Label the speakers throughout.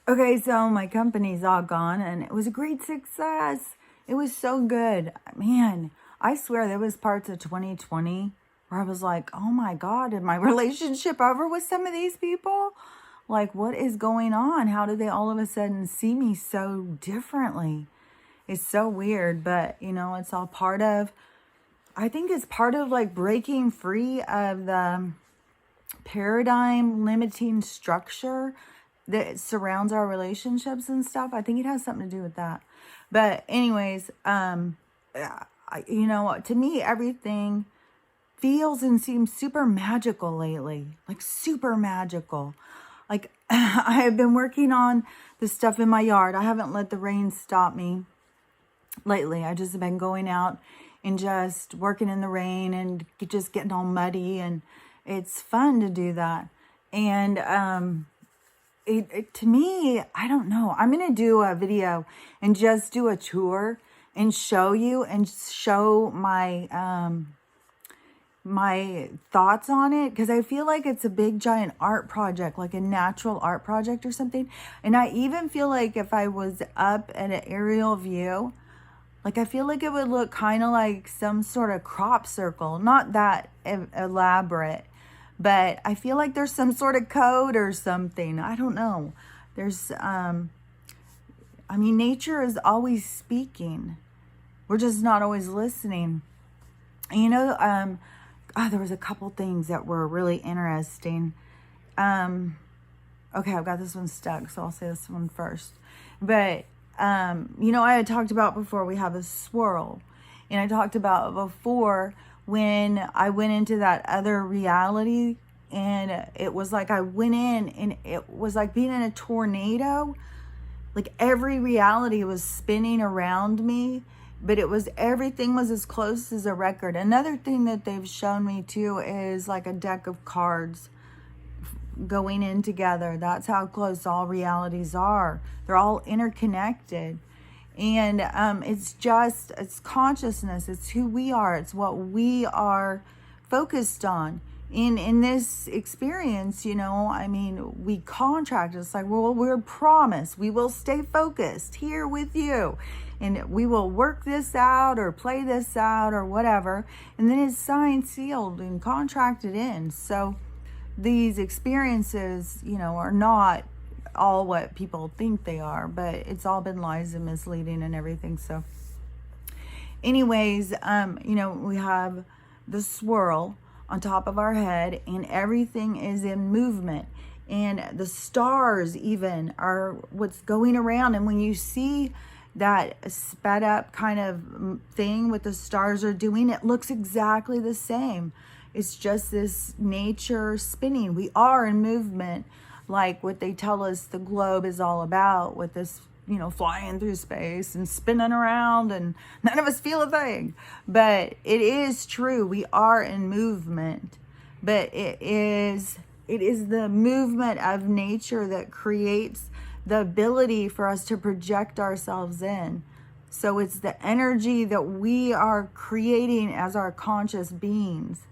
Speaker 1: Okay, so my company's all gone and it was a great success. It was so good. Man, I swear there was parts of 2020 where I was like, oh my God, is my relationship over with some of these people? Like, what is going on? How did they all of a sudden see me so differently? It's so weird, but it's all part of, I think it's part of like breaking free of the paradigm limiting structure that surrounds our relationships and stuff. I think it has something to do with that. But anyways, to me, everything feels and seems super magical lately, like super magical. Like I have been working on the stuff in my yard. I haven't let the rain stop me lately. I just have been going out and just working in the rain and just getting all muddy, and it's fun to do that. And to me, I don't know. I'm going to do a video and just do a tour and show you and show my thoughts on it, because I feel like it's a big giant art project, like a natural art project or something. And I even feel like if I was up at an aerial view, like I feel like it would look kind of like some sort of crop circle, not that elaborate, but I feel like there's some sort of code or something. I don't know. There's nature is always speaking. We're just not always listening. And there was a couple things that were really interesting. Okay, I've got this one stuck, so I'll say this one first. But, I had talked about before we have a swirl. And I talked about before when I went into that other reality, and it was like I went in and it was like being in a tornado. Like every reality was spinning around me, but everything was as close as a record. Another thing that they've shown me too is like a deck of cards going in together. That's how close all realities are. They're all interconnected. And it's consciousness. It's who we are. It's what we are focused on. In this experience, we contract. It's like, well, we're promised we will stay focused here with you, and we will work this out or play this out or whatever. And then it's signed, sealed, and contracted in. So these experiences, are not all what people think they are, but it's all been lies and misleading and everything. So anyways, we have the swirl on top of our head, and everything is in movement, and the stars even are what's going around. And when you see that sped up kind of thing what the stars are doing, it looks exactly the same. It's just this nature spinning. We are in movement, like what they tell us the globe is all about, with this flying through space and spinning around, and none of us feel a thing. But it is true. We are in movement, but it is the movement of nature that creates the ability for us to project ourselves in. So it's the energy that we are creating as our conscious beings,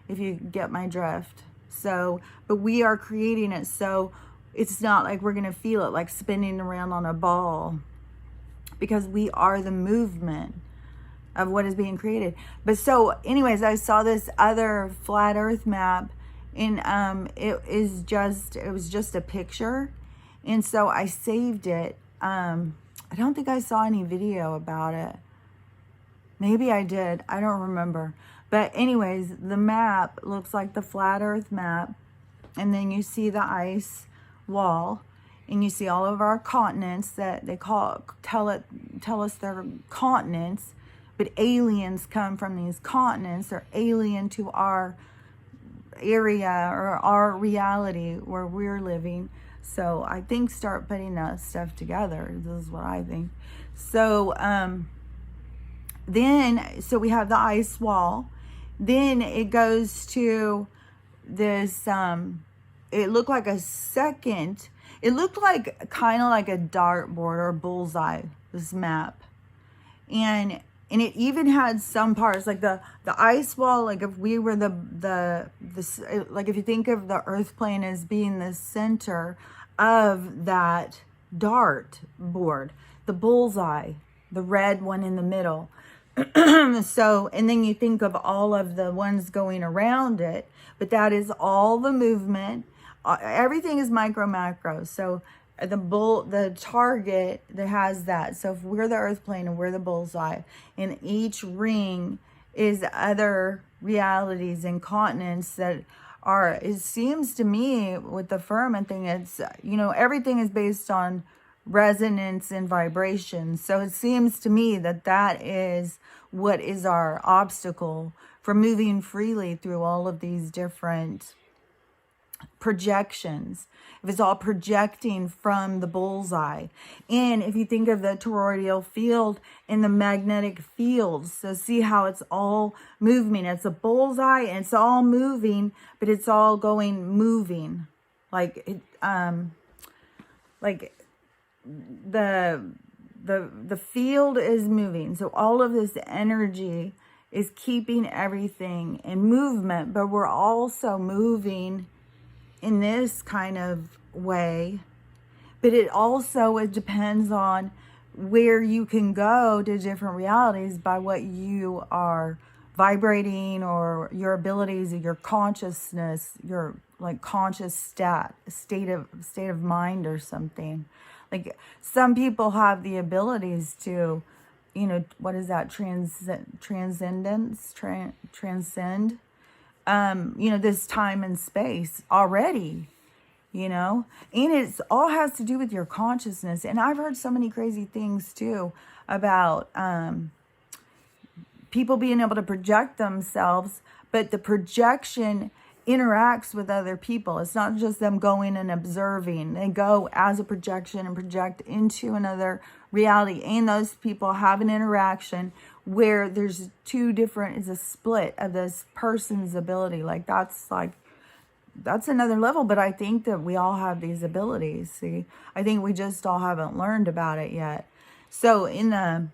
Speaker 1: if you get my drift. So, but we are creating it. So it's not like we're going to feel it like spinning around on a ball, because we are the movement of what is being created. But so anyways, I saw this other flat earth map, and it was just a picture. And so I saved it. I don't think I saw any video about it. Maybe I did. I don't remember. But anyways, the map looks like the flat earth map. And then you see the ice wall, and you see all of our continents that they tell us they're continents, but aliens come from these continents. They're alien to our area or our reality where we're living. So I think start putting that stuff together. This is what I think. So so we have the ice wall. Then it goes to this it looked like it looked like kind of like a dartboard or bullseye, this map. And it even had some parts like the ice wall, like if we were like if you think of the earth plane as being the center of that dart board, the bullseye, the red one in the middle. So, and then you think of all of the ones going around it, but that is all the movement. Everything is micro macro. So the target that has that. So if we're the earth plane and we're the bullseye, and each ring is other realities and continents that are, it seems to me with the firmament thing, it's, everything is based on resonance and vibration. So it seems to me that that is what is our obstacle for moving freely through all of these different projections. If it's all projecting from the bullseye. And if you think of the toroidal field and the magnetic fields, so see how it's all moving. It's a bullseye and it's all moving, but it's all moving. Like it, like the field is moving. So all of this energy is keeping everything in movement, but we're also moving in this kind of way. But it depends on where you can go to different realities by what you are vibrating, or your abilities, or your consciousness, your like conscious state of mind or something. Like some people have the abilities to, what is that? Transcendence, transcend, this time and space already, and it's all has to do with your consciousness. And I've heard so many crazy things too about, people being able to project themselves, but the projection interacts with other people. It's not just them going and observing. They go as a projection and project into another reality. And those people have an interaction where there's it's a split of this person's ability. That's another level. But I think that we all have these abilities. See, I think we just all haven't learned about it yet. So in the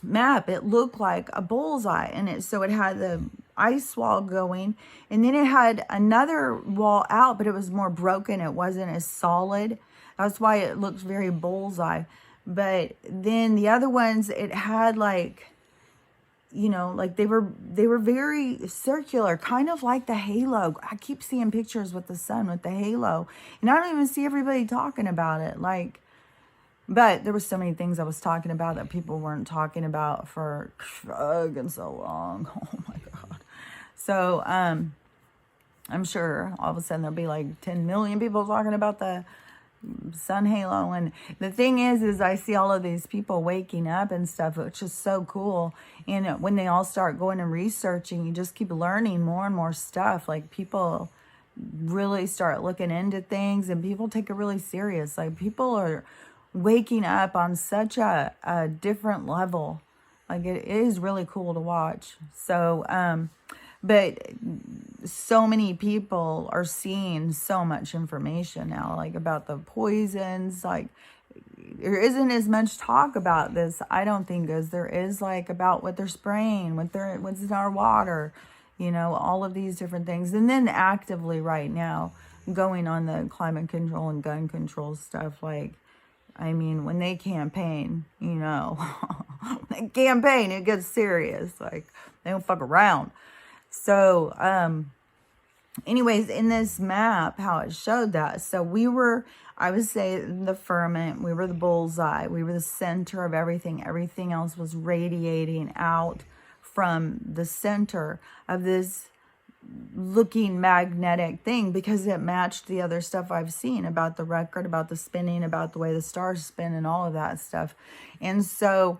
Speaker 1: map, it looked like a bullseye, and it had the ice wall going, and then it had another wall out, but it was more broken. It wasn't as solid. That's why it looks very bullseye. But then the other ones, it had like they were very circular, kind of like the halo. I keep seeing pictures with the sun with the halo, and I don't even see everybody talking about it. But there were so many things I was talking about that people weren't talking about for fucking so long. Oh my God. So, I'm sure all of a sudden there'll be like 10 million people talking about the sun halo. And the thing is I see all of these people waking up and stuff, which is so cool. And when they all start going and researching, you just keep learning more and more stuff. Like people really start looking into things, and people take it really serious. Like people are waking up on such a different level. Like it is really cool to watch. So, but so many people are seeing so much information now, like about the poisons. Like there isn't as much talk about this, I don't think, as there is like about what they're spraying, what's in our water, all of these different things. And then actively right now going on the climate control and gun control stuff. Like, I mean, when they campaign, they campaign, it gets serious. Like, they don't fuck around. So, anyways, in this map, how it showed that. So I would say the firmament, we were the bullseye. We were the center of everything. Everything else was radiating out from the center of this looking magnetic thing, because it matched the other stuff I've seen about the record, about the spinning, about the way the stars spin and all of that stuff. And so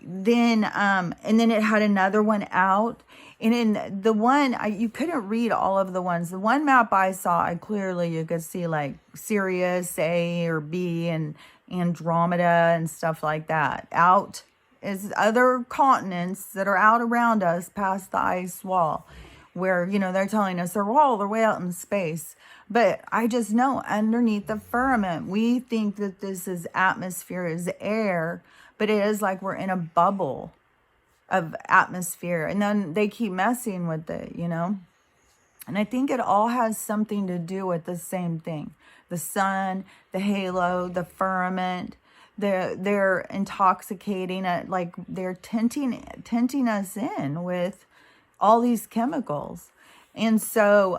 Speaker 1: then and then it had another one out, and in the one you couldn't read all of the ones. The one map I saw, you could see like Sirius A or B and Andromeda and stuff like that. Out is other continents that are out around us past the ice wall, where, they're telling us they're all the way out in space. But I just know underneath the firmament, we think that this is atmosphere, is air, but it is like we're in a bubble of atmosphere. And then they keep messing with it, And I think it all has something to do with the same thing. the sun, the halo, the firmament. They're intoxicating it, like they're tinting us in with all these chemicals. And so,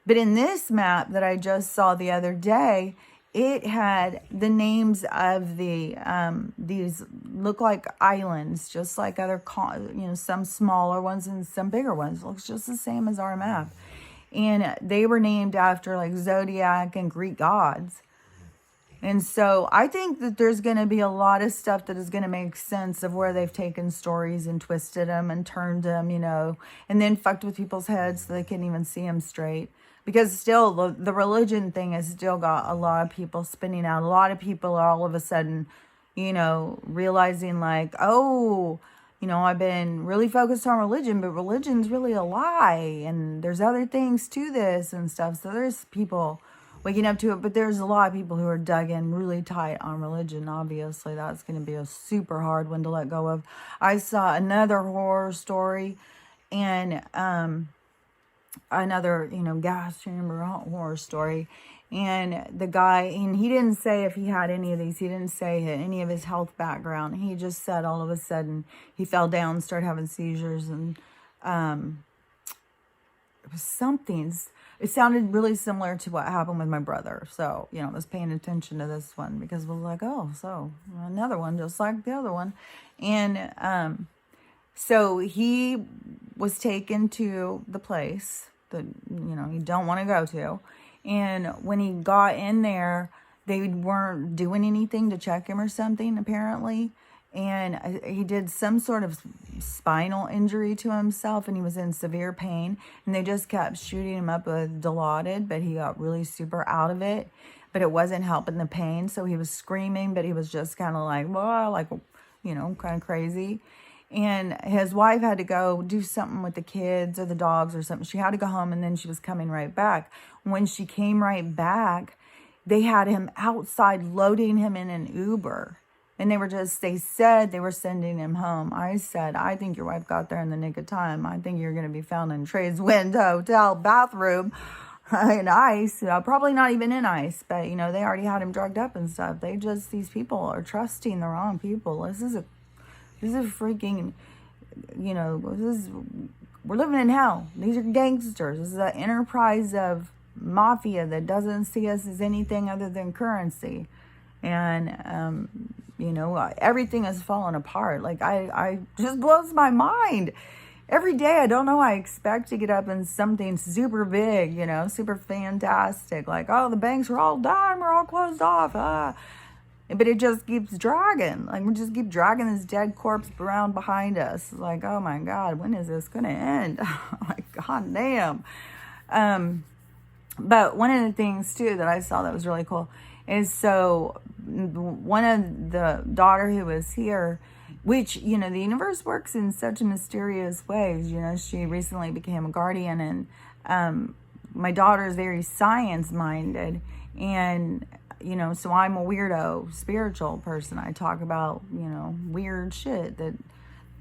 Speaker 1: but in this map that I just saw the other day, it had the names of these look like islands, just like other, some smaller ones and some bigger ones. It looks just the same as our map. And they were named after like zodiac and Greek gods. And so I think that there's going to be a lot of stuff that is going to make sense of where they've taken stories and twisted them and turned them, and then fucked with people's heads so they can't even see them straight. Because still, the religion thing has still got a lot of people spinning out. A lot of people are all of a sudden, realizing like, oh, I've been really focused on religion, but religion's really a lie. And there's other things to this and stuff. So there's people waking up to it, but there's a lot of people who are dug in really tight on religion. Obviously, that's going to be a super hard one to let go of. I saw another horror story, and another, gas chamber horror story, and the guy, and he didn't say if he had any of these. He didn't say any of his health background. He just said all of a sudden he fell down, started having seizures, and it was something. It sounded really similar to what happened with my brother. So, I was paying attention to this one because I was like, oh, so another one just like the other one. And so he was taken to the place that, you don't want to go to. And when he got in there, they weren't doing anything to check him or something, apparently. And he did some sort of spinal injury to himself, and he was in severe pain. And they just kept shooting him up with Dilaudid, but he got really super out of it. But it wasn't helping the pain, so he was screaming, but he was just kind of like, well, like, kind of crazy. And his wife had to go do something with the kids or the dogs or something. She had to go home, and then she was coming right back. When she came right back, they had him outside loading him in an Uber. And they said they were sending him home. I said, I think your wife got there in the nick of time. I think you're going to be found in Trey's window, hotel, bathroom, in ice. Probably not even in ice, but, they already had him drugged up and stuff. These people are trusting the wrong people. This is freaking, we're living in hell. These are gangsters. This is an enterprise of mafia that doesn't see us as anything other than currency. And, everything is falling apart. Like, I just blows my mind. Every day, I don't know, I expect to get up in something super big, super fantastic. Like, oh, the banks are all done. We're all closed off. But it just keeps dragging. Like, we just keep dragging this dead corpse around behind us. Like, oh my God, when is this going to end? Like, God damn. But one of the things, too, that I saw that was really cool is, so one of the daughter who was here, which, the universe works in such mysterious ways. She recently became a guardian, and my daughter is very science-minded, and, so I'm a weirdo spiritual person. I talk about, weird shit that,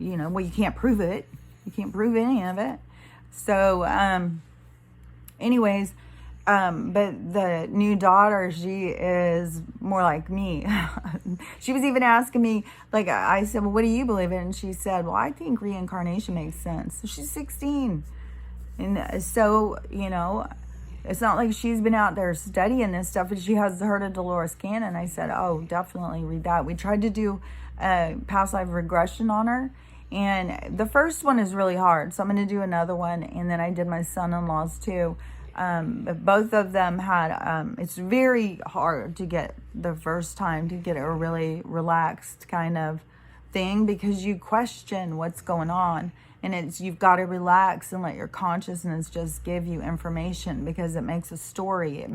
Speaker 1: well, you can't prove it. You can't prove any of it. So, anyways, but the new daughter, she is more like me. She was even asking me, like, I said, well, what do you believe in? And she said, well, I think reincarnation makes sense. So she's 16. And so, it's not like she's been out there studying this stuff, but she has heard of Dolores Cannon. I said, oh, definitely read that. We tried to do a past life regression on her. And the first one is really hard. So I'm going to do another one. And then I did my son-in-law's too. But both of them had, it's very hard to get the first time to get a really relaxed kind of thing, because you question what's going on, and you've got to relax and let your consciousness just give you information, because it makes a story.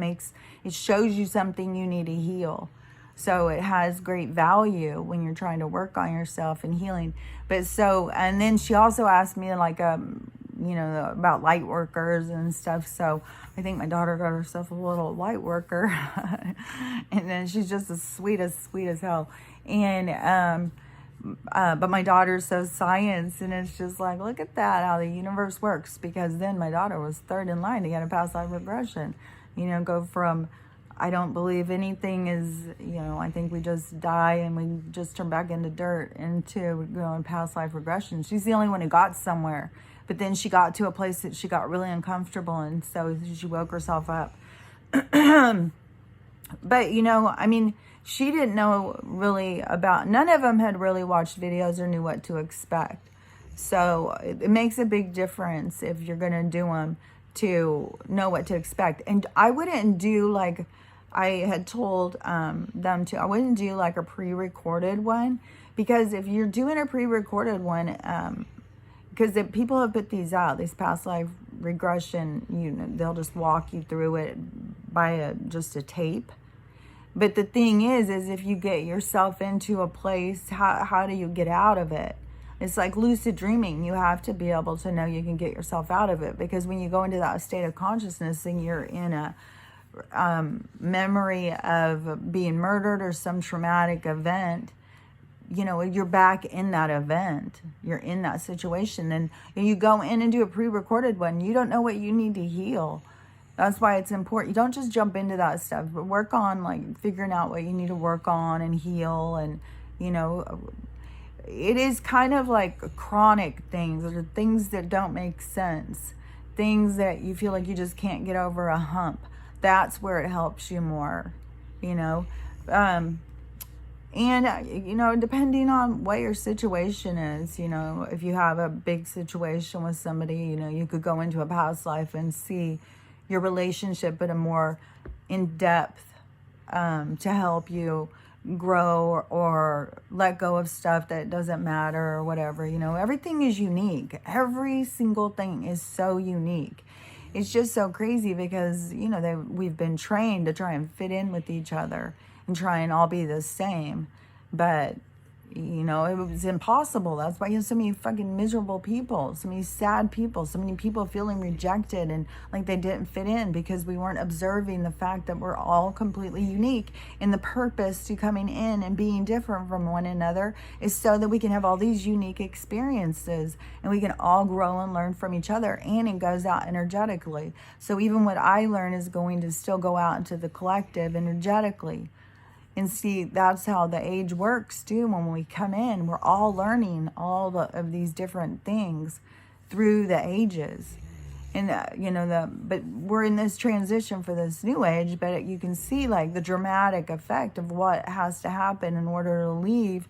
Speaker 1: It shows you something you need to heal. So it has great value when you're trying to work on yourself and healing. And then she also asked me, like, about light workers and stuff. So I think my daughter got herself a little light worker. And then she's just as sweet as hell. And, but my daughter's so science, and it's just like, look at that, how the universe works. Because then my daughter was third in line to get a past life regression. Go from I don't believe anything is, I think we just die and we just turn back into dirt, into going past life regression. She's the only one who got somewhere. But then she got to a place that she got really uncomfortable, and so she woke herself up. But, she didn't know really about, none of them had really watched videos or knew what to expect. So it makes a big difference if you're going to do them to know what to expect. And I wouldn't do like I had told them to, I wouldn't do like a pre-recorded one, because if you're doing a pre-recorded one, because people have put these out, these past life regression, they'll just walk you through it by just a tape. But the thing is if you get yourself into a place, how do you get out of it? It's like lucid dreaming. You have to be able to know you can get yourself out of it, because when you go into that state of consciousness and you're in a memory of being murdered or some traumatic event, you're back in that event. You're in that situation. And you go in and do a pre-recorded one. You don't know what you need to heal. That's why it's important. You don't just jump into that stuff, but work on like figuring out what you need to work on and heal. And, it is kind of like chronic things, or things that don't make sense, things that you feel like you just can't get over a hump. That's where it helps you more, and, depending on what your situation is, if you have a big situation with somebody, you could go into a past life and see your relationship at a more in-depth, to help you grow or let go of stuff that doesn't matter or whatever. Everything is unique. Every single thing is so unique. It's just so crazy because, we've been trained to try and fit in with each other and try and all be the same. But, it was impossible. That's why you have so many fucking miserable people, so many sad people, so many people feeling rejected and like they didn't fit in, because we weren't observing the fact that we're all completely unique. And the purpose to coming in and being different from one another is so that we can have all these unique experiences and we can all grow and learn from each other. And it goes out energetically. So even what I learn is going to still go out into the collective energetically. And see, that's how the age works too. When we come in, we're all learning all of these different things through the ages. And, but we're in this transition for this new age, but you can see like the dramatic effect of what has to happen in order to leave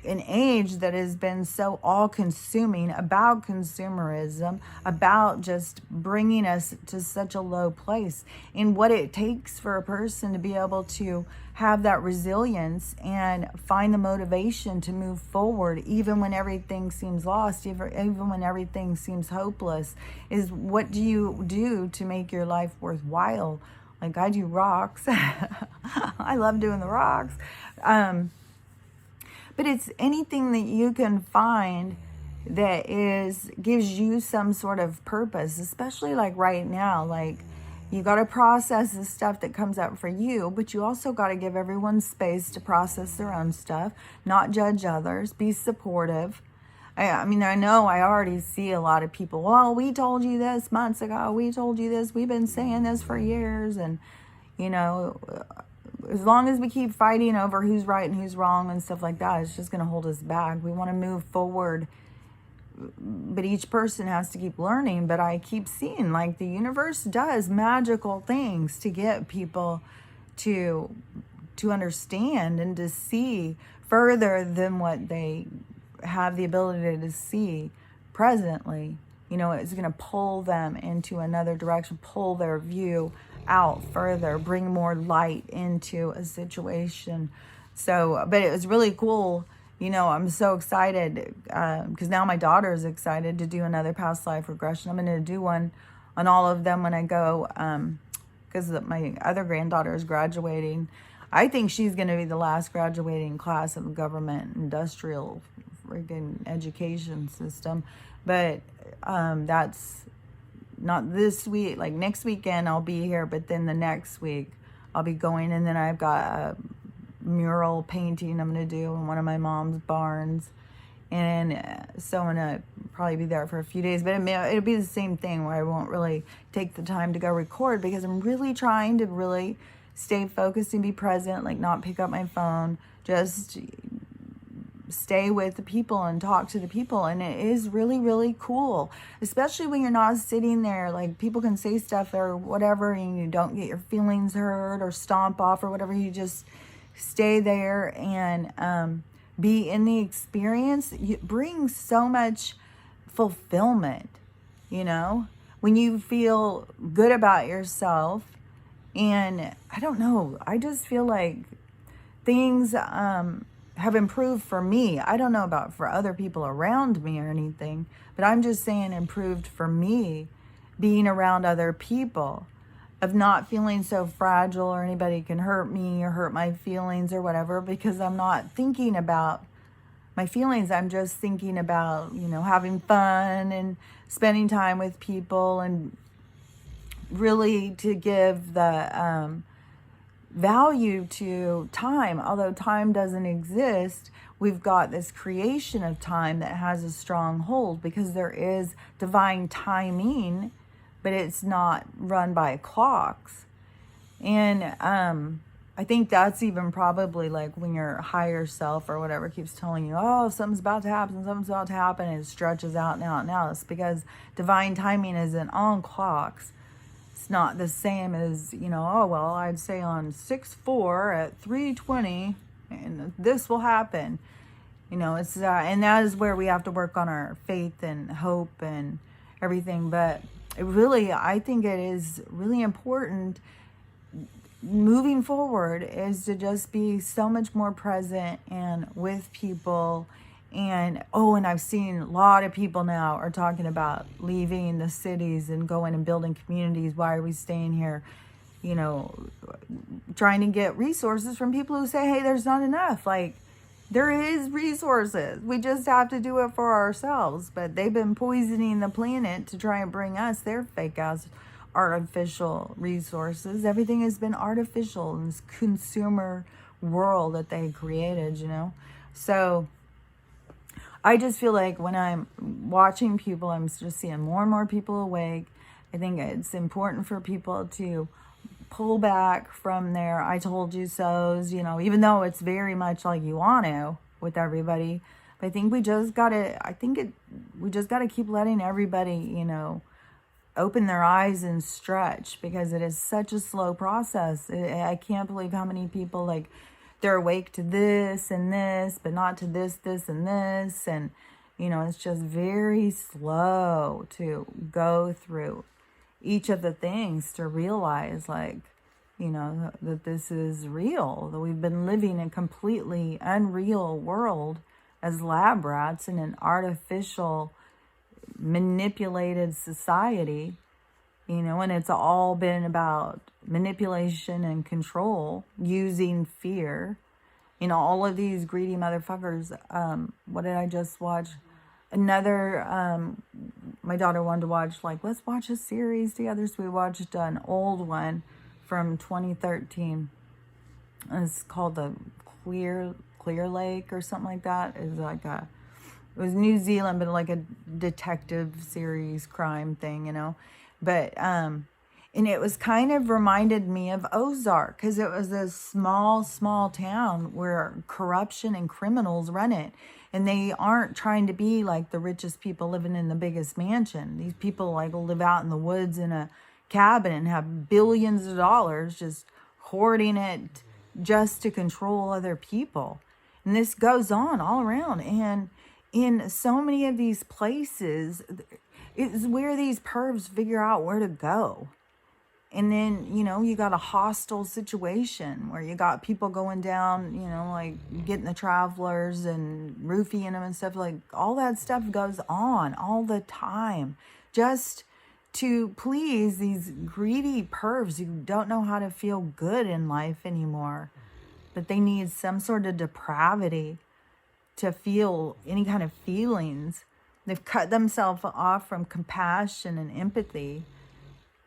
Speaker 1: an age that has been so all-consuming, about consumerism, about just bringing us to such a low place, and what it takes for a person to be able to have that resilience and find the motivation to move forward, even when everything seems lost, even when everything seems hopeless, is what do you do to make your life worthwhile? Like I do rocks. I love doing the rocks. But it's anything that you can find that gives you some sort of purpose, especially like right now. Like you got to process the stuff that comes up for you, but you also got to give everyone space to process their own stuff, not judge others, be supportive. I know I already see a lot of people, well, we told you this months ago, we told you this, we've been saying this for years. And, as long as we keep fighting over who's right and who's wrong and stuff like that, it's just going to hold us back. We want to move forward, but each person has to keep learning. But I keep seeing like the universe does magical things to get people to understand and to see further than what they have the ability to see presently. It's going to pull them into another direction, pull their view out further, bring more light into a situation. So, but it was really cool. I'm so excited because now my daughter is excited to do another past life regression. I'm going to do one on all of them when I go, because my other granddaughter is graduating. I think she's going to be the last graduating class of the government industrial friggin' education system. But that's not this week. Like next weekend I'll be here, but then the next week I'll be going. And then I've got a mural painting I'm going to do in one of my mom's barns. And so I'm going to probably be there for a few days. But it'll be the same thing where I won't really take the time to go record, because I'm really trying to really stay focused and be present, like not pick up my phone, just stay with the people and talk to the people. And it is really, really cool, especially when you're not sitting there. Like, people can say stuff or whatever and you don't get your feelings hurt or stomp off or whatever. You just stay there and be in the experience. It brings so much fulfillment, you know, when you feel good about yourself. And I don't know, I just feel like things have improved for me. I don't know about for other people around me or anything, but I'm just saying improved for me, being around other people, of not feeling so fragile or anybody can hurt me or hurt my feelings or whatever, because I'm not thinking about my feelings. I'm just thinking about, you know, having fun and spending time with people, and really to give the value to time. Although time doesn't exist, we've got this creation of time that has a strong hold, because there is divine timing, but it's not run by clocks. And I think that's even probably like when your higher self or whatever keeps telling you, oh, something's about to happen, something's about to happen, and it stretches out and out and out. It's because divine timing isn't on clocks. It's not the same as, you know, oh, well, I'd say on 6/4 at 3:20, and this will happen. You know, it's and that is where we have to work on our faith and hope and everything. But it really, I think it is really important moving forward is to just be so much more present and with people. And and I've seen a lot of people now are talking about leaving the cities and going and building communities. Why are we staying here? You know, trying to get resources from people who say, hey, there's not enough. Like, there is resources. We just have to do it for ourselves. But they've been poisoning the planet to try and bring us their fake ass artificial resources. Everything has been artificial in this consumer world that they created, you know. So I just feel like when I'm watching people, I'm just seeing more and more people awake. I think it's important for people to pull back from their I told you so's, you know, even though it's very much like you want to with everybody. But I think we just gotta keep letting everybody, you know, open their eyes and stretch, because it is such a slow process. I can't believe how many people, like, they're awake to this and this, but not to this, this, and this. And, you know, it's just very slow to go through each of the things to realize, like, you know, that this is real, that we've been living in a completely unreal world as lab rats in an artificial, manipulated society, you know, and it's all been about manipulation and control using fear. You know, all of these greedy motherfuckers. What did I just watch? Another, my daughter wanted to watch, like, let's watch a series together. So we watched an old one from 2013. It's called the Clear Lake or something like that. It's like it was New Zealand, but like a detective series crime thing, you know. But and it was kind of reminded me of Ozark, because it was a small town where corruption and criminals run it. And they aren't trying to be like the richest people living in the biggest mansion. These people like will live out in the woods in a cabin and have billions of dollars just hoarding it just to control other people. And this goes on all around. And in so many of these places, it's where these pervs figure out where to go. And then, you know, you got a hostile situation where you got people going down, you know, like getting the travelers and roofing them and stuff. Like, all that stuff goes on all the time just to please these greedy pervs who don't know how to feel good in life anymore. That they need some sort of depravity to feel any kind of feelings. They've cut themselves off from compassion and empathy.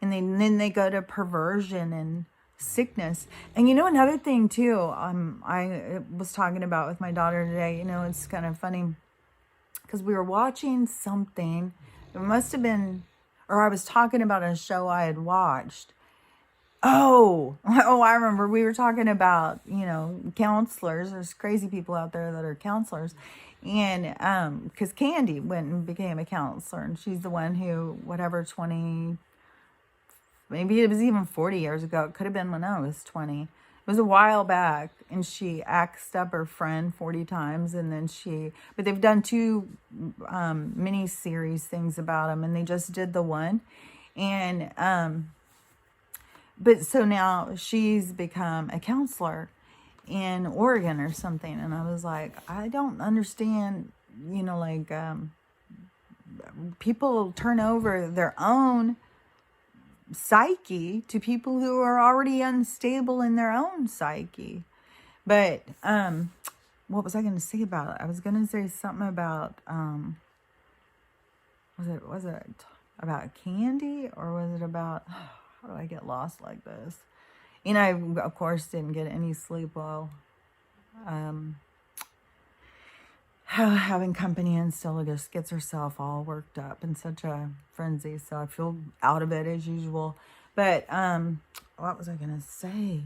Speaker 1: And then they go to perversion and sickness. And, you know, another thing too, I was talking about with my daughter today, you know, it's kind of funny because we were watching something. It must have been, or I was talking about a show I had watched. Oh, I remember we were talking about, counselors. There's crazy people out there that are counselors. And because Candy went and became a counselor, and she's the one who, whatever, 20, maybe it was even 40 years ago. It could have been when I was 20. It was a while back, and she axed up her friend 40 times, and then but they've done two mini series things about them, and they just did the one. And, but so now she's become a counselor in Oregon or something. And I was like, I don't understand, people turn over their own psyche to people who are already unstable in their own psyche. But, what was I going to say about it? I was going to say something about, was it about Candy, or was it about, how do I get lost like this? I, of course, didn't get any sleep while having company, and still just gets herself all worked up in such a frenzy. So I feel out of it as usual. But what was I going to say?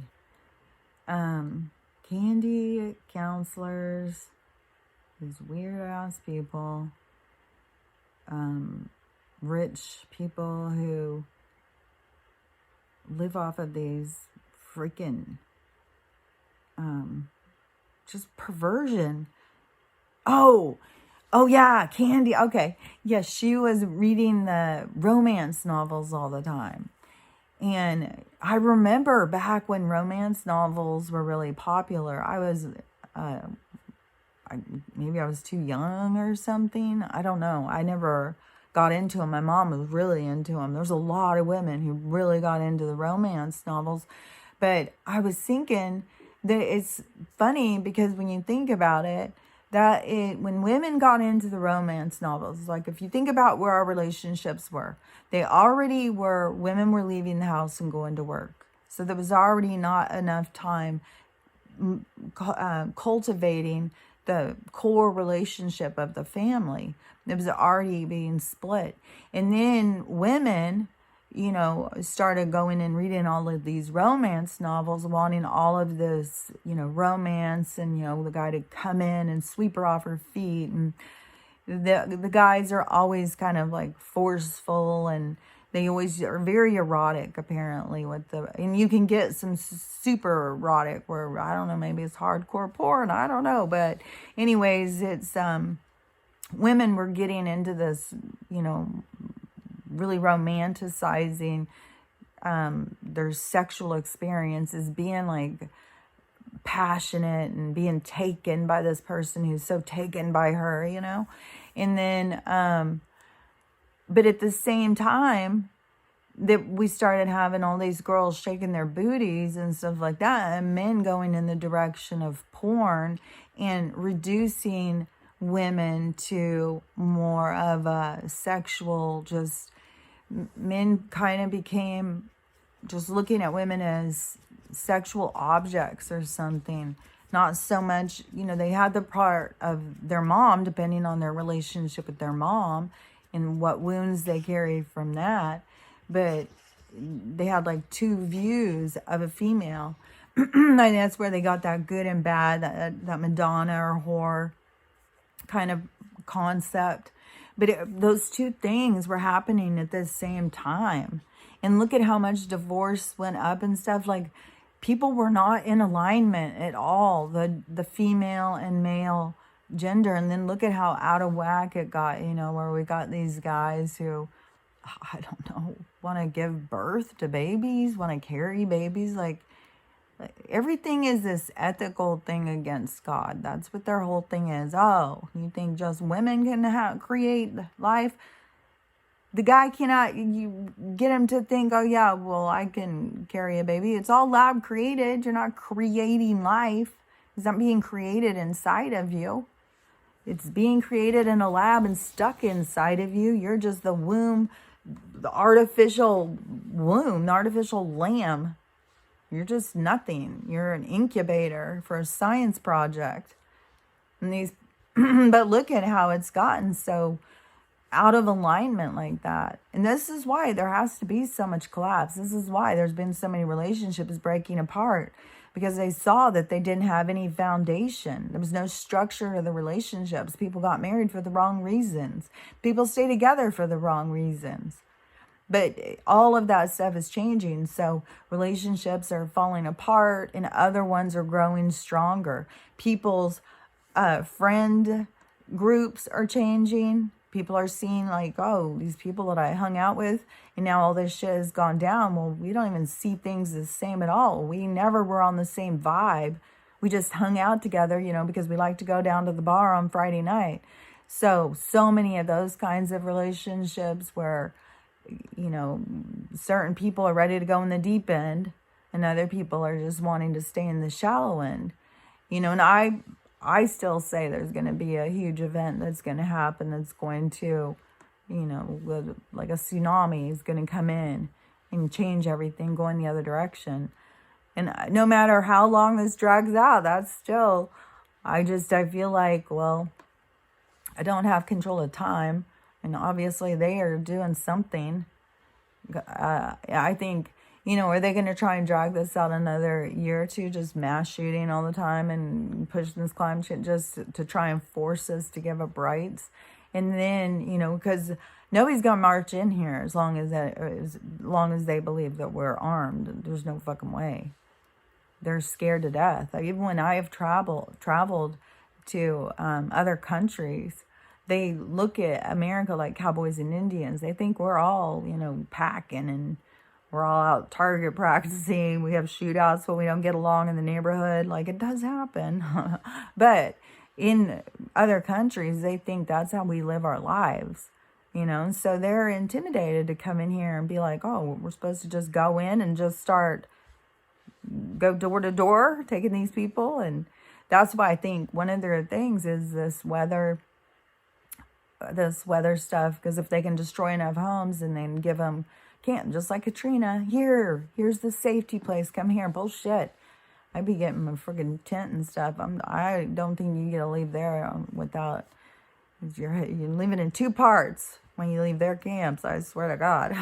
Speaker 1: Candy, counselors, these weird-ass people, rich people who live off of these freaking just perversion. Oh yeah, Candy. Okay. Yes, she was reading the romance novels all the time. And I remember back when romance novels were really popular. I was maybe I was too young or something. I don't know. I never got into them. My mom was really into them. There's a lot of women who really got into the romance novels. But I was thinking that it's funny, because when you think about it, when women got into the romance novels, like if you think about where our relationships were, women were leaving the house and going to work. So there was already not enough time cultivating the core relationship of the family. It was already being split. And then women, started going and reading all of these romance novels, wanting all of this, romance, and, the guy to come in and sweep her off her feet. And the guys are always kind of like forceful, and they always are very erotic, apparently, and you can get some super erotic where, I don't know, maybe it's hardcore porn, I don't know. But anyways, it's, women were getting into this, really romanticizing their sexual experiences, being like passionate and being taken by this person who's so taken by her, and then but at the same time that we started having all these girls shaking their booties and stuff like that, and men going in the direction of porn and reducing women to more of a sexual, just men kind of became just looking at women as sexual objects or something. Not so much, they had the part of their mom, depending on their relationship with their mom and what wounds they carried from that. But they had like two views of a female. And that's where they got that good and bad, that Madonna or whore kind of concept. But those two things were happening at the same time. And look at how much divorce went up and stuff. Like, people were not in alignment at all, the female and male gender. And then look at how out of whack it got, where we got these guys who, I don't know, want to give birth to babies, want to carry babies. Like everything is this ethical thing against God. That's what their whole thing is. Oh, you think just women can create life? The guy cannot, you get him to think, oh yeah, well, I can carry a baby. It's all lab created. You're not creating life. It's not being created inside of you. It's being created in a lab and stuck inside of you. You're just the womb, the artificial womb, the artificial lamb. You're just nothing. You're an incubator for a science project. And but look at how it's gotten so out of alignment like that. And this is why there has to be so much collapse. This is why there's been so many relationships breaking apart, because they saw that they didn't have any foundation. There was no structure to the relationships. People got married for the wrong reasons. People stay together for the wrong reasons. But all of that stuff is changing. So relationships are falling apart and other ones are growing stronger. People's friend groups are changing. People are seeing like, oh, these people that I hung out with, and now all this shit has gone down. Well, we don't even see things the same at all. We never were on the same vibe. We just hung out together, because we like to go down to the bar on Friday night. So many of those kinds of relationships where, certain people are ready to go in the deep end and other people are just wanting to stay in the shallow end. And I still say there's going to be a huge event that's going to happen that's going to, like a tsunami is going to come in and change everything, going the other direction. And no matter how long this drags out, that's still, I feel like, well, I don't have control of time. And obviously they are doing something. I think, are they going to try and drag this out another year or two, just mass shooting all the time and push this climate change just to try and force us to give up rights? And then, because nobody's going to march in here as long as they believe that we're armed. There's no fucking way. They're scared to death. Even when I have traveled to other countries, they look at America like cowboys and Indians. They think we're all, packing and we're all out target practicing. We have shootouts when we don't get along in the neighborhood. Like, it does happen. But in other countries, they think that's how we live our lives, And so they're intimidated to come in here and be like, oh, we're supposed to just go in and just go door to door, taking these people. And that's why I think one of their things is this weather stuff, because if they can destroy enough homes and then give them, just like Katrina, here's the safety place, come here. Bullshit. I'd be getting my freaking tent and stuff. I don't think you get to leave there without, you're leaving in 2 parts when you leave their camps, I swear to God.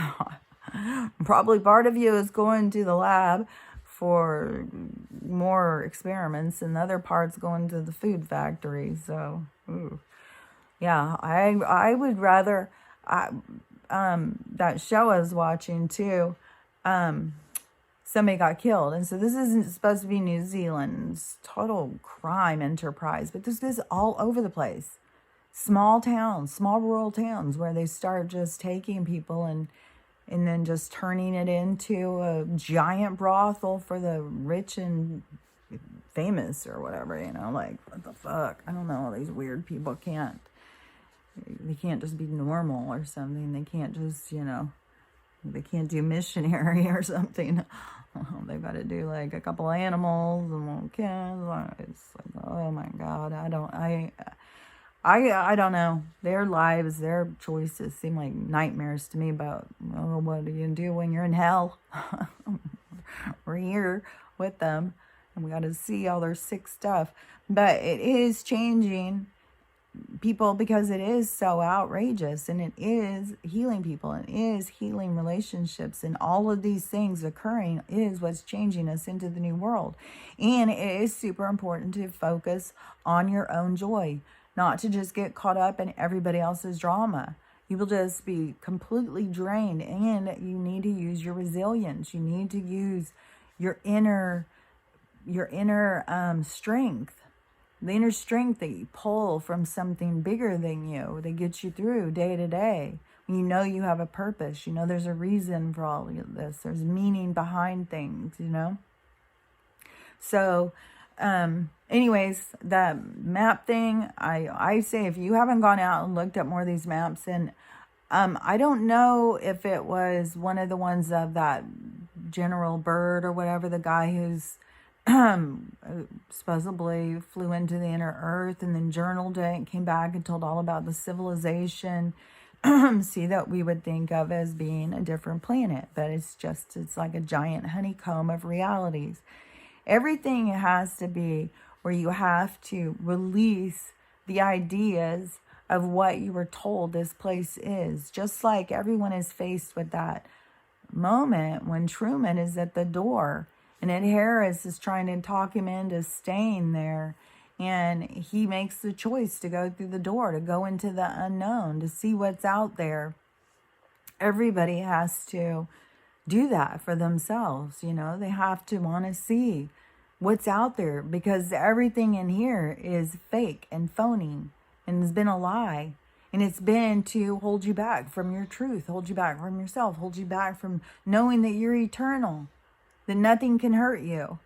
Speaker 1: Probably part of you is going to the lab for more experiments, and the other part's going to the food factory. So, ooh. Yeah, I would rather, that show I was watching too, somebody got killed. And so this isn't supposed to be New Zealand's total crime enterprise, but this is all over the place. Small towns, small rural towns where they start just taking people and then just turning it into a giant brothel for the rich and famous or whatever, like, what the fuck? I don't know, these weird people they can't just be normal or something. They can't just, they can't do missionary or something. They've got to do like a couple animals and little kids. It's like, oh my God, I don't know. Their lives, their choices seem like nightmares to me. But what are you gonna do when you're in hell? We're here with them, and we got to see all their sick stuff. But it is changing people because it is so outrageous, and it is healing people, and it is healing relationships, and all of these things occurring is what's changing us into the new world. And it is super important to focus on your own joy, not to just get caught up in everybody else's drama. You will just be completely drained, and you need to use your resilience. You need to use your inner strength. The inner strength that you pull from something bigger than you, that gets you through day to day. When you know you have a purpose, there's a reason for all of this. There's meaning behind things, So, anyways, the map thing, I say if you haven't gone out and looked at more of these maps, and I don't know if it was one of the ones of that General Byrd or whatever, the guy who's supposedly flew into the inner earth and then journaled it and came back and told all about the civilization that we would think of as being a different planet, but it's like a giant honeycomb of realities. Everything has to be where you have to release the ideas of what you were told this place is. Just like everyone is faced with that moment when Truman is at the door and Ed Harris is trying to talk him into staying there. And he makes the choice to go through the door, to go into the unknown, to see what's out there. Everybody has to do that for themselves. They have to want to see what's out there, because everything in here is fake and phony and has been a lie. And it's been to hold you back from your truth, hold you back from yourself, hold you back from knowing that you're eternal, that nothing can hurt you.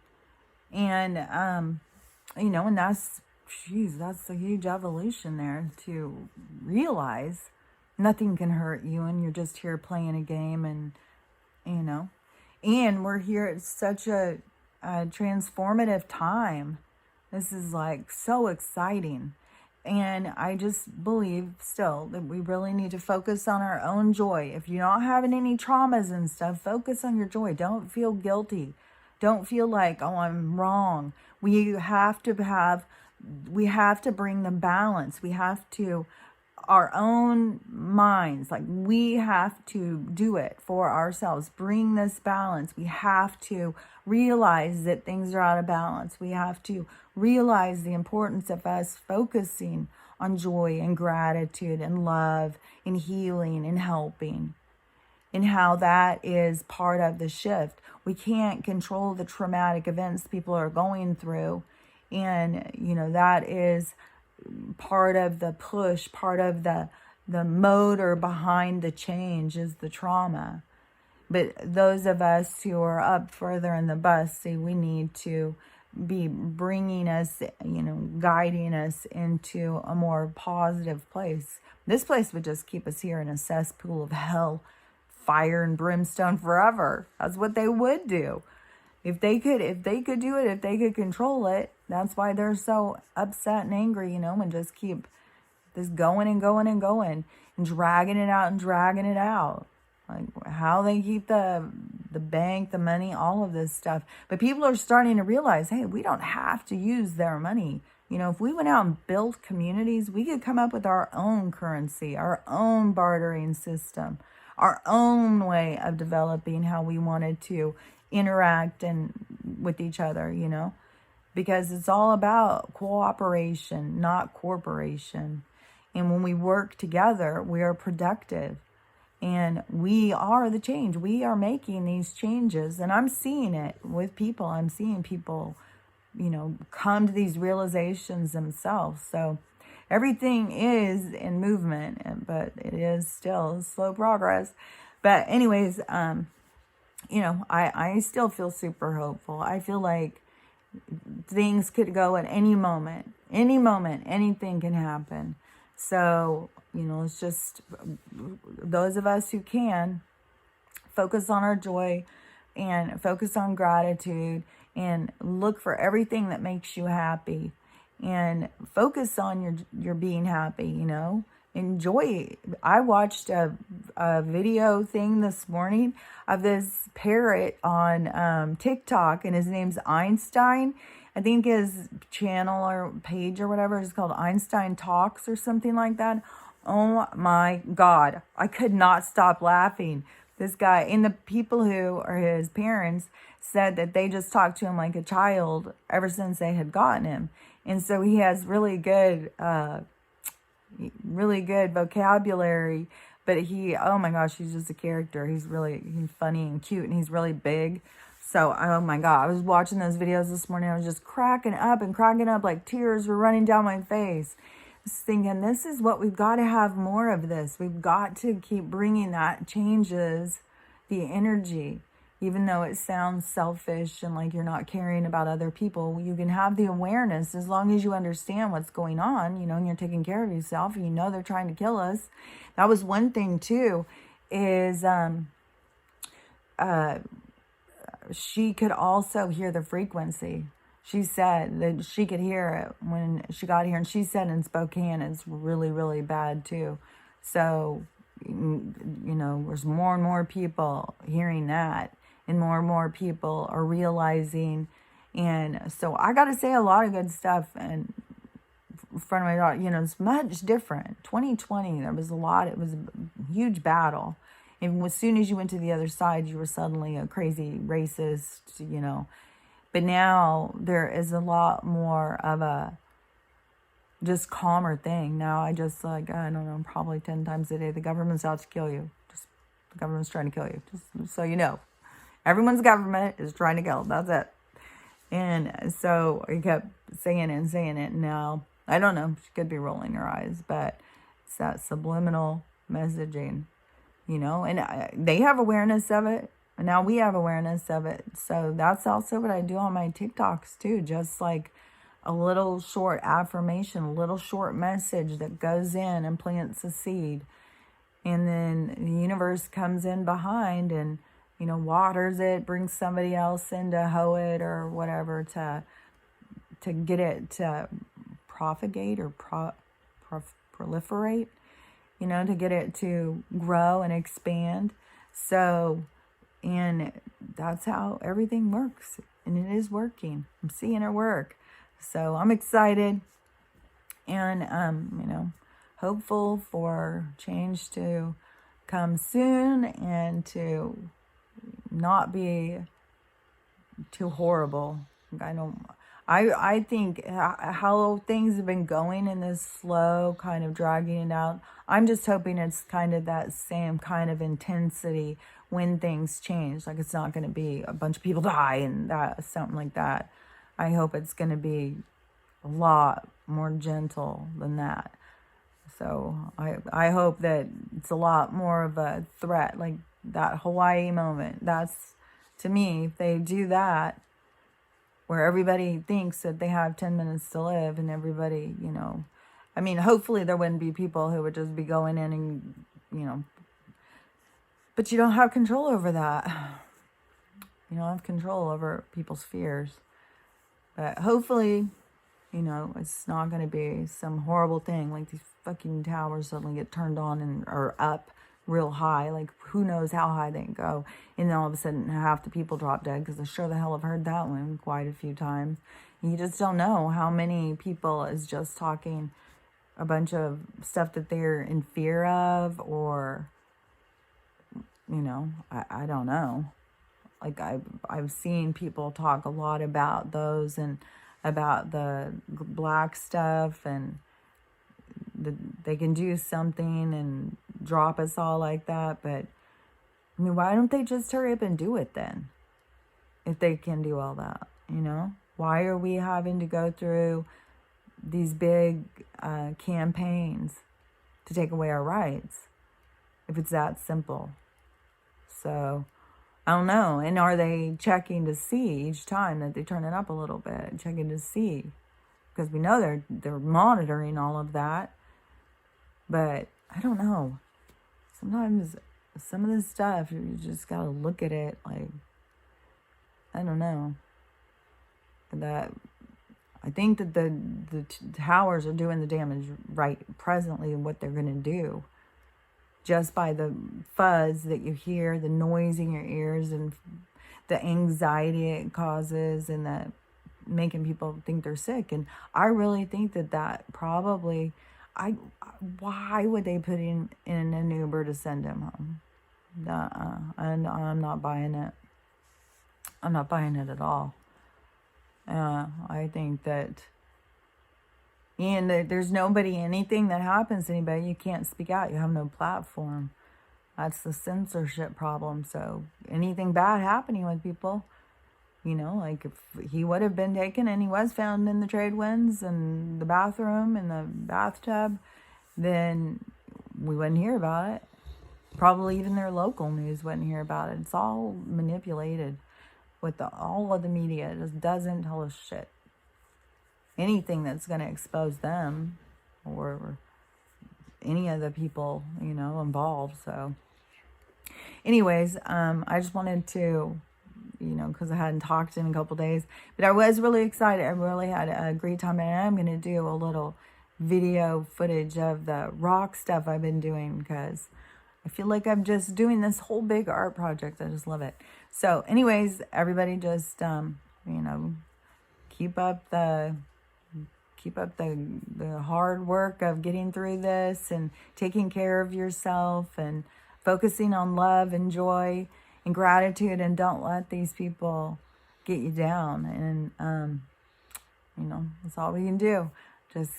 Speaker 1: And, and that's a huge evolution there, to realize nothing can hurt you and you're just here playing a game. And, and we're here at such a transformative time. This is like so exciting. And I just believe still that we really need to focus on our own joy. If you're not having any traumas and stuff, focus on your joy. Don't feel guilty. Don't feel like, oh, I'm wrong. We have to bring the balance. We have to, our own minds, like we have to do it for ourselves. Bring this balance. We have to realize that things are out of balance. We have to realize the importance of us focusing on joy and gratitude and love and healing and helping, and how that is part of the shift. We can't control the traumatic events people are going through. And, that is part of the push, part of the motor behind the change is the trauma. But those of us who are up further in the bus, see, we need to be bringing us, guiding us into a more positive place. This place would just keep us here in a cesspool of hell, fire and brimstone forever. That's what they would do. If they could do it, if they could control it. That's why they're so upset and angry, and just keep this going and going and going and dragging it out. Like how they keep the bank, the money, all of this stuff. But people are starting to realize, hey, we don't have to use their money. If we went out and built communities, we could come up with our own currency, our own bartering system, our own way of developing how we wanted to interact and with each other, because it's all about cooperation, not corporation. And when we work together, we are productive. And we are the change. We are making these changes. And I'm seeing it with people. I'm seeing people, come to these realizations themselves. So everything is in movement, but it is still slow progress. But anyways, I still feel super hopeful. I feel like things could go at any moment, anything can happen. So, it's just those of us who can focus on our joy and focus on gratitude and look for everything that makes you happy and focus on your being happy, enjoy it. I watched a video thing this morning of this parrot on TikTok, and his name's Einstein. I think his channel or page or whatever is called Einstein Talks or something like that. Oh my God. I could not stop laughing. This guy, and the people who are his parents said that they just talked to him like a child ever since they had gotten him. And so he has really good vocabulary, but oh my gosh, he's just a character. He's funny and cute, and he's really big. So, oh my God, I was watching those videos this morning. I was just cracking up, like tears were running down my face. I was thinking, this is what we've got to have more of this. We've got to keep bringing that. Changes the energy. Even though it sounds selfish and like you're not caring about other people, you can have the awareness as long as you understand what's going on, and you're taking care of yourself, and they're trying to kill us. That was one thing too, is she could also hear the frequency. She said that she could hear it when she got here, and she said in Spokane it's really, really bad too. So, there's more and more people hearing that, and more people are realizing. And so I got to say a lot of good stuff and front of my daughter, it's much different. 2020, there was a lot. It was a huge battle. And as soon as you went to the other side, you were suddenly a crazy racist. But now there is a lot more of a just calmer thing. Now I just I don't know, probably 10 times a day, the government's out to kill you. The government's trying to kill you. Just so you know. Everyone's government is trying to kill. That's it. And so I kept saying it and saying it. And now, I don't know, she could be rolling her eyes, but it's that subliminal messaging, and they have awareness of it. And now we have awareness of it. So that's also what I do on my TikToks too. Just like a little short affirmation, a little short message that goes in and plants a seed. And then the universe comes in behind and, waters it, brings somebody else in to hoe it or whatever to get it to propagate or proliferate, to get it to grow and expand. So, and that's how everything works. And it is working. I'm seeing it work. So I'm excited and, hopeful for change to come soon and to not be too horrible. I think how things have been going in this slow kind of dragging it out, I'm just hoping it's kind of that same kind of intensity when things change. Like it's not going to be a bunch of people die and something like that. I hope it's going to be a lot more gentle than that. So I hope that it's a lot more of a threat, like that Hawaii moment. That's, to me, if they do that, where everybody thinks that they have 10 minutes to live and everybody, hopefully there wouldn't be people who would just be going in and, but you don't have control over that. You don't have control over people's fears. But hopefully, it's not going to be some horrible thing like these fucking towers suddenly get turned on or up real high. Like, who knows how high they can go. And then all of a sudden, half the people drop dead, because I sure the hell have heard that one quite a few times. You just don't know how many people is just talking a bunch of stuff that they're in fear of, or, I don't know. Like, I've seen people talk a lot about those and about the black stuff, and they can do something and drop us all like that. But why don't they just hurry up and do it then, if they can do all that? Why are we having to go through these big campaigns to take away our rights if it's that simple? So I don't know. And are they checking to see each time that they turn it up a little bit, checking to see? Because we know they're monitoring all of that. But I don't know. Sometimes some of this stuff, you just got to look at it like, I don't know. That I think that the towers are doing the damage right presently, what they're going to do. Just by the fuzz that you hear, the noise in your ears, and the anxiety it causes, and that making people think they're sick. And I really think that probably, why would they put in an Uber to send him home? I'm not buying it. I'm not buying it at all. I think that, and there's nobody, anything that happens to anybody, you can't speak out. You have no platform. That's the censorship problem. So anything bad happening with people, like if he would have been taken and he was found in the trade winds and the bathroom and the bathtub, then we wouldn't hear about it. Probably even their local news wouldn't hear about it. It's all manipulated with all of the media. It just doesn't tell us shit. Anything that's going to expose them or any of the people, involved. So anyways, I just wanted to, because I hadn't talked in a couple days, but I was really excited. I really had a great time, and I'm going to do a little video footage of the rock stuff I've been doing, because I feel like I'm just doing this whole big art project. I just love it. So anyways, everybody just, keep up the hard work of getting through this and taking care of yourself and focusing on love and joy and gratitude, and don't let these people get you down. And that's all we can do. Just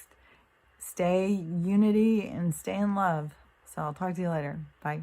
Speaker 1: stay unity and stay in love. So I'll talk to you later. Bye.